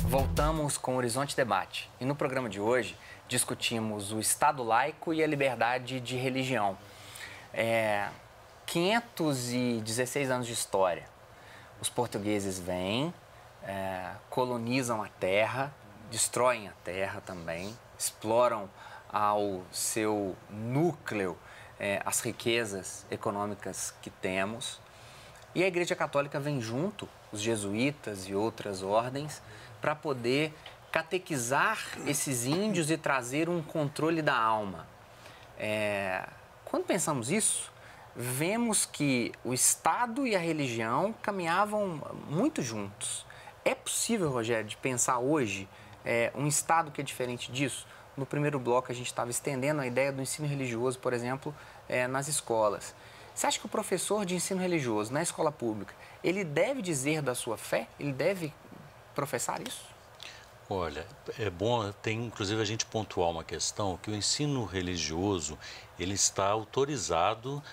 Voltamos com o Horizonte Debate e no programa de hoje discutimos o Estado laico e a liberdade de religião. 516 anos de história. Os portugueses vêm, colonizam a terra, destroem a terra também, exploram ao seu núcleo as riquezas econômicas que temos. E a Igreja Católica vem junto, os jesuítas e outras ordens, para poder catequizar esses índios e trazer um controle da alma. Quando pensamos isso, vemos que o Estado e a religião caminhavam muito juntos. É possível, Rogério, de pensar hoje um Estado que é diferente disso? No primeiro bloco, a gente estava estendendo a ideia do ensino religioso, por exemplo, nas escolas. Você acha que o professor de ensino religioso na escola pública, ele deve dizer da sua fé? Ele deve professar isso? Olha, é bom, inclusive a gente pontuar uma questão, que o ensino religioso, ele está autorizado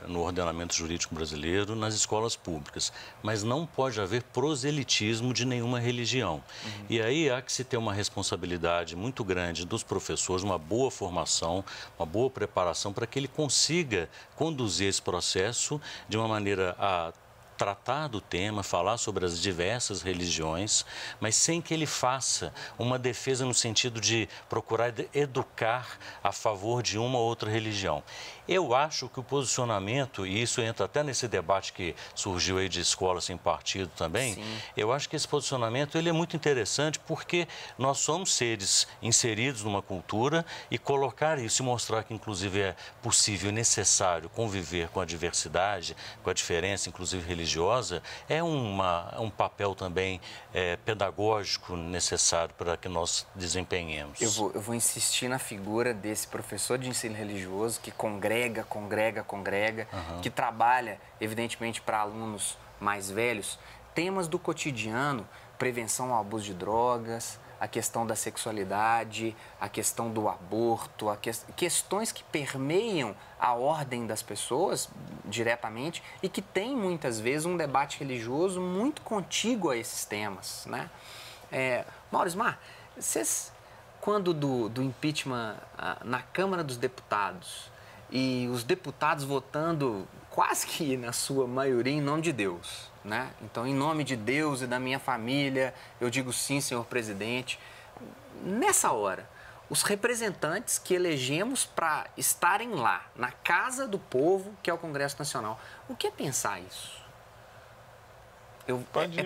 no ordenamento jurídico brasileiro, nas escolas públicas, mas não pode haver proselitismo de nenhuma religião. E aí há que se ter uma responsabilidade muito grande dos professores, uma boa formação, uma boa preparação para que ele consiga conduzir esse processo de uma maneira a tratar do tema, falar sobre as diversas religiões, mas sem que ele faça uma defesa no sentido de procurar educar a favor de uma ou outra religião. Eu acho que o posicionamento, e isso entra até nesse debate que surgiu aí de escola sem partido também, sim, eu acho que esse posicionamento ele é muito interessante porque nós somos seres inseridos numa cultura e colocar isso e mostrar que inclusive é possível e necessário conviver com a diversidade, com a diferença, inclusive religiosa, é um papel também pedagógico necessário para que nós desempenhemos. Eu vou insistir na figura desse professor de ensino religioso que congrega, que trabalha, evidentemente, para alunos mais velhos, temas do cotidiano, prevenção ao abuso de drogas, a questão da sexualidade, a questão do aborto, questões que permeiam a ordem das pessoas diretamente e que tem, muitas vezes, um debate religioso muito contíguo a esses temas, né? Maurismar, vocês, quando do impeachment na Câmara dos Deputados e os deputados votando quase que na sua maioria em nome de Deus, né? Então, em nome de Deus e da minha família, eu digo sim, senhor presidente. Nessa hora, os representantes que elegemos para estarem lá, na casa do povo, que é o Congresso Nacional, o que é pensar isso?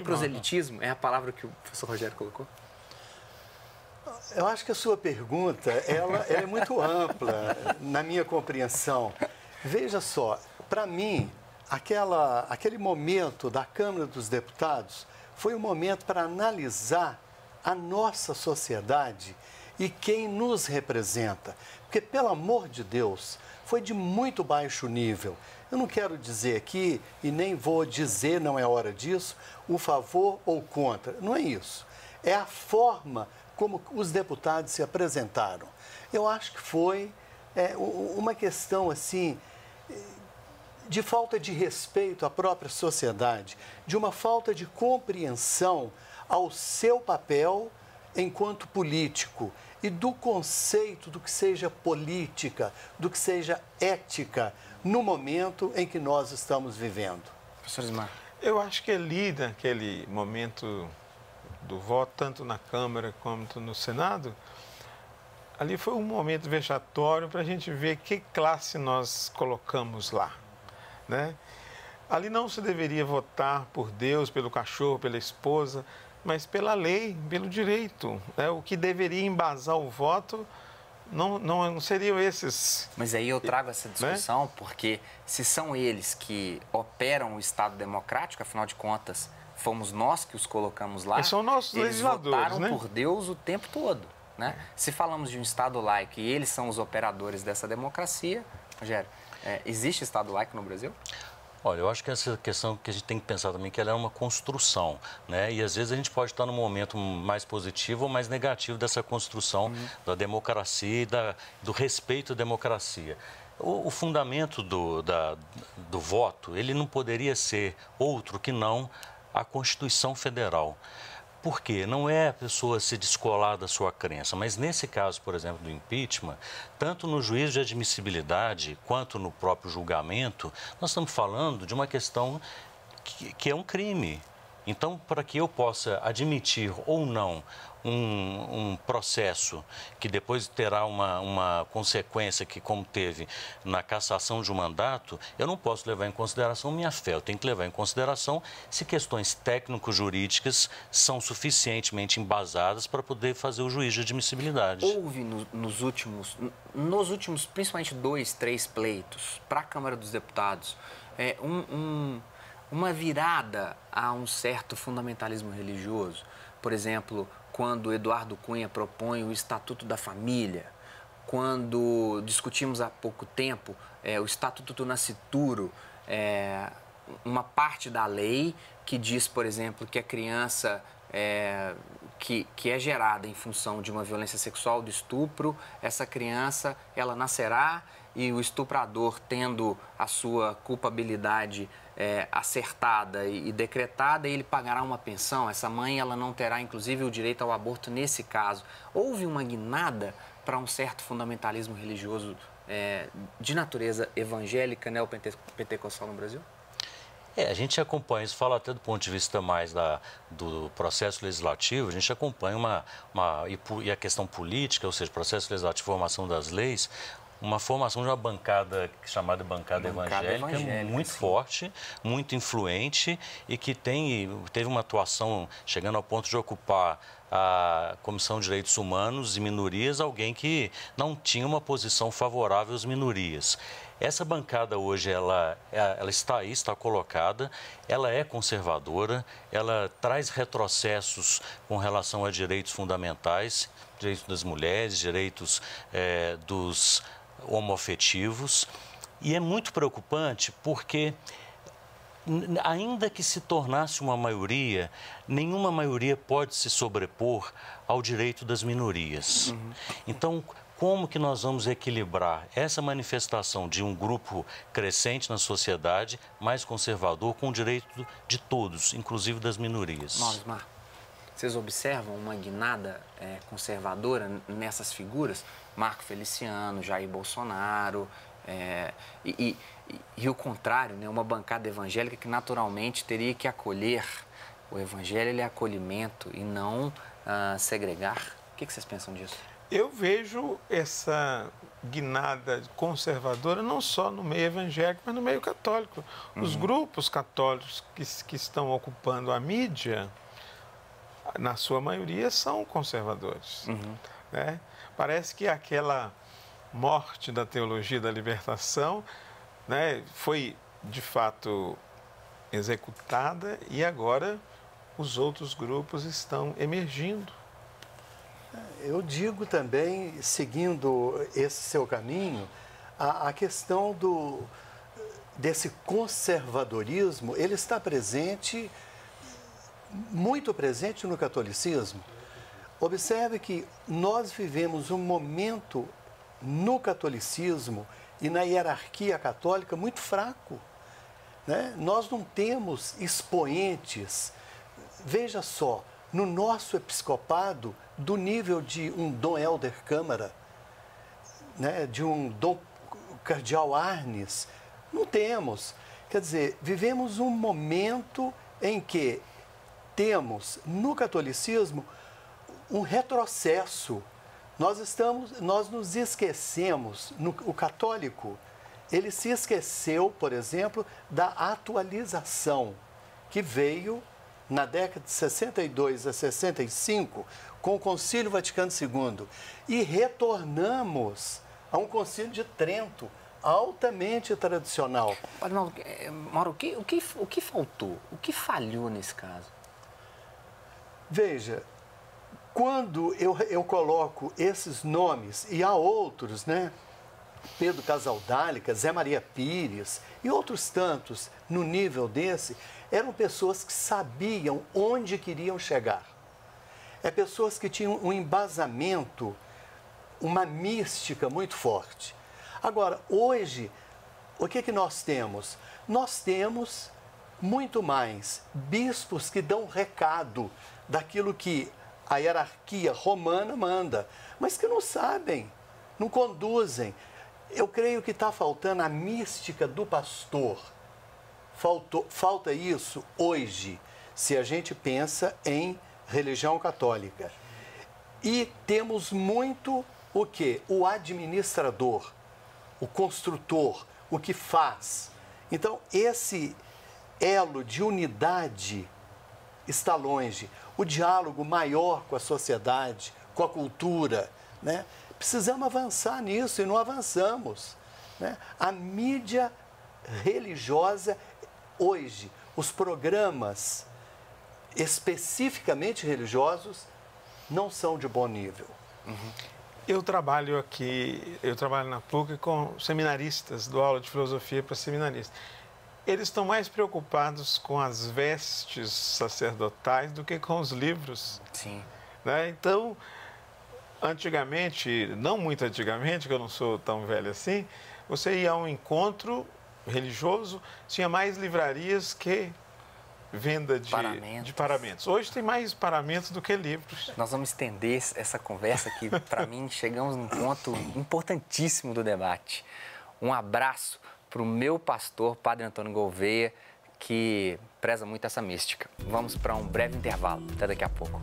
Proselitismo? É a palavra que o professor Rogério colocou? Eu acho que a sua pergunta, ela é muito ampla, na minha compreensão. Veja só, para mim, aquele momento da Câmara dos Deputados foi um momento para analisar a nossa sociedade e quem nos representa. Porque, pelo amor de Deus, foi de muito baixo nível. Eu não quero dizer aqui, e nem vou dizer, não é hora disso, o favor ou contra. Não é isso. É a forma como os deputados se apresentaram. Eu acho que foi uma questão, assim, de falta de respeito à própria sociedade, de uma falta de compreensão ao seu papel enquanto político e do conceito do que seja política, do que seja ética no momento em que nós estamos vivendo. Professor Ismar. Eu acho que ali, naquele momento do voto, tanto na Câmara quanto no Senado, ali foi um momento vexatório para a gente ver que classe nós colocamos lá, né? Ali não se deveria votar por Deus, pelo cachorro, pela esposa, mas pela lei, pelo direito, né? O que deveria embasar o voto não seriam esses. Mas aí eu trago essa discussão, né? Porque se são eles que operam o Estado democrático, afinal de contas, fomos nós que os colocamos lá, eles são nossos legisladores, votaram, né? por Deus o tempo todo, né? Se falamos de um Estado laico e eles são os operadores dessa democracia, Rogério, existe Estado laico no Brasil? Olha, eu acho que essa questão que a gente tem que pensar também, que ela é uma construção, né? E às vezes a gente pode estar num momento mais positivo ou mais negativo dessa construção da democracia e do respeito à democracia. O fundamento do voto, ele não poderia ser outro que não a Constituição Federal. Por quê? Não é a pessoa se descolar da sua crença, mas nesse caso, por exemplo, do impeachment, tanto no juízo de admissibilidade quanto no próprio julgamento, nós estamos falando de uma questão que é um crime. Então, para que eu possa admitir ou não um processo que depois terá uma consequência que, como teve na cassação de um mandato, eu não posso levar em consideração minha fé. Eu tenho que levar em consideração se questões técnico-jurídicas são suficientemente embasadas para poder fazer o juízo de admissibilidade. Houve nos últimos, principalmente 2, 3 pleitos para a Câmara dos Deputados, uma virada a um certo fundamentalismo religioso. Por exemplo, quando Eduardo Cunha propõe o Estatuto da Família, quando discutimos há pouco tempo o Estatuto do Nascituro, uma parte da lei que diz, por exemplo, que a criança que é gerada em função de uma violência sexual, do estupro, essa criança, ela nascerá e o estuprador, tendo a sua culpabilidade acertada e decretada, ele pagará uma pensão. Essa mãe, ela não terá, inclusive, o direito ao aborto nesse caso. Houve uma guinada para um certo fundamentalismo religioso de natureza evangélica, neopentecostal no Brasil? A gente acompanha, isso fala até do ponto de vista mais do processo legislativo, a gente acompanha e a questão política, ou seja, processo legislativo, formação das leis, uma formação de uma bancada chamada bancada evangélica muito forte, muito influente e que teve uma atuação chegando ao ponto de ocupar a Comissão de Direitos Humanos e Minorias, alguém que não tinha uma posição favorável às minorias. Essa bancada hoje, ela está aí, está colocada, ela é conservadora, ela traz retrocessos com relação a direitos fundamentais, direitos das mulheres, direitos dos homoafetivos, e é muito preocupante porque, ainda que se tornasse uma maioria, nenhuma maioria pode se sobrepor ao direito das minorias. Então, como que nós vamos equilibrar essa manifestação de um grupo crescente na sociedade, mais conservador, com o direito de todos, inclusive das minorias? Osmar, vocês observam uma guinada conservadora nessas figuras? Marco Feliciano, Jair Bolsonaro, e o contrário, né? Uma bancada evangélica que naturalmente teria que acolher. O evangelho, ele é acolhimento e não segregar. O que vocês pensam disso? Eu vejo essa guinada conservadora não só no meio evangélico, mas no meio católico. Os grupos católicos que estão ocupando a mídia, na sua maioria, são conservadores. Né? Parece que aquela morte da teologia da libertação, né, foi, de fato, executada e agora os outros grupos estão emergindo. Eu digo também, seguindo esse seu caminho, a questão desse conservadorismo, ele está presente, muito presente no catolicismo. Observe que nós vivemos um momento no catolicismo e na hierarquia católica muito fraco, né? Nós não temos expoentes, veja só, no nosso episcopado, do nível de um Dom Helder Câmara, né? De um Dom Cardeal Arnes, não temos. Quer dizer, vivemos um momento em que temos no catolicismo um retrocesso. Nós nos esquecemos, o católico, ele se esqueceu, por exemplo, da atualização que veio na década de 62 a 65 com o Concílio Vaticano II e retornamos a um Concílio de Trento altamente tradicional. Mauro, o que faltou? O que falhou nesse caso? Veja, quando eu coloco esses nomes, e há outros, né? Pedro Casaldálica, Zé Maria Pires e outros tantos no nível desse, eram pessoas que sabiam onde queriam chegar. Pessoas que tinham um embasamento, uma mística muito forte. Agora, hoje, o que nós temos? Nós temos muito mais bispos que dão recado daquilo que a hierarquia romana manda, mas que não sabem, não conduzem. Eu creio que está faltando a mística do pastor. Falta isso hoje, se a gente pensa em religião católica. E temos muito o quê? O administrador, o construtor, o que faz. Então, esse elo de unidade está longe. O diálogo maior com a sociedade, com a cultura, né? Precisamos avançar nisso e não avançamos, né? A mídia religiosa, hoje, os programas especificamente religiosos não são de bom nível. Eu trabalho na PUC com seminaristas, dou aula de filosofia para seminaristas. Eles estão mais preocupados com as vestes sacerdotais do que com os livros. Sim. Né? Então, antigamente, não muito antigamente, que eu não sou tão velho assim, você ia a um encontro religioso, tinha mais livrarias que venda de paramentos. Hoje tem mais paramentos do que livros. Nós vamos estender essa conversa que, para mim, chegamos num ponto importantíssimo do debate. Um abraço para o meu pastor, Padre Antônio Gouveia, que preza muito essa mística. Vamos para um breve intervalo. Até daqui a pouco.